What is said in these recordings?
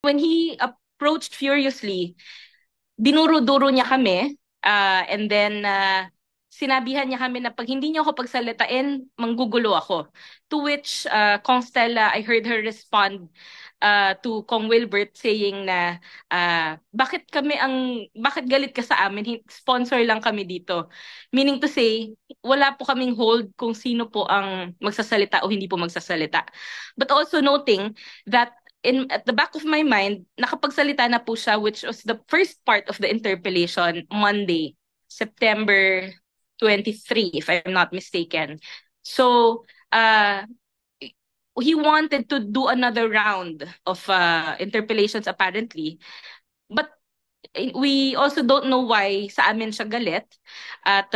when he approached furiously, dinuro-duro niya kami, and then sinabihan niya kami na pag hindi niyo ako pagsalitain, manggugulo ako. To which Kong Stella, I heard her respond to Kong Wilbert saying na bakit galit ka sa amin? Sponsor lang kami dito. Meaning to say, wala po kaming hold kung sino po ang magsasalita o hindi po magsasalita. But also noting that at the back of my mind, nakapagsalita na po siya, which was the first part of the interpellation, Monday, September 23, if I'm not mistaken. So, he wanted to do another round of interpellations apparently. But we also don't know why sa amin siya galit. At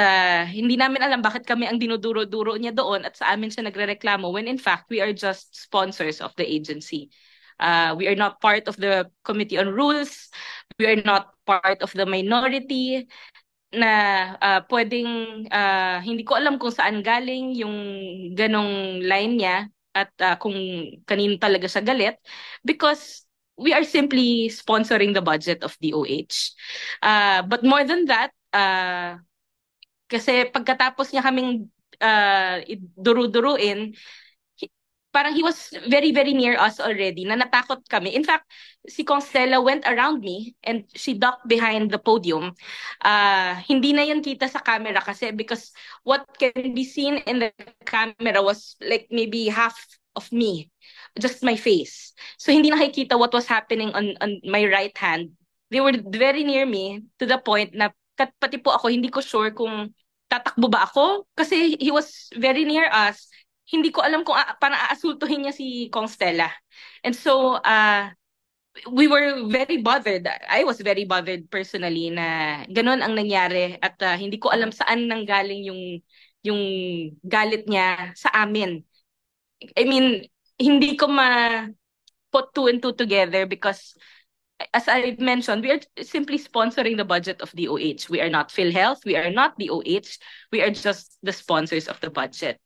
hindi namin alam bakit kami ang dinuduro-duro niya doon at sa amin siya nagrereklamo when in fact we are just sponsors of the agency. We are not part of the Committee on Rules. We are not part of the minority na pwedeng hindi ko alam kung saan galing yung ganong line niya at kung kanino talaga siya galit because we are simply sponsoring the budget of DOH. But more than that, kasi pagkatapos niya kaming duru-duruin, parang he was very, very near us already, na natakot kami. In fact, si Constella went around me and she ducked behind the podium. Hindi na yan kita sa camera kasi because what can be seen in the camera was like maybe half of me, just my face. So hindi nakikita what was happening on my right hand. They were very near me to the point na pati po ako, hindi ko sure kung tatakbo ba ako kasi he was very near us. Hindi ko alam kung parang aasultuhin niya si Kong Stella. And so, we were very bothered. I was very bothered personally na ganun ang nangyari at hindi ko alam saan nanggaling yung galit niya sa amin. I mean, hindi ko put two and two together because as I mentioned, we are simply sponsoring the budget of DOH. We are not PhilHealth, we are not DOH, we are just the sponsors of the budget.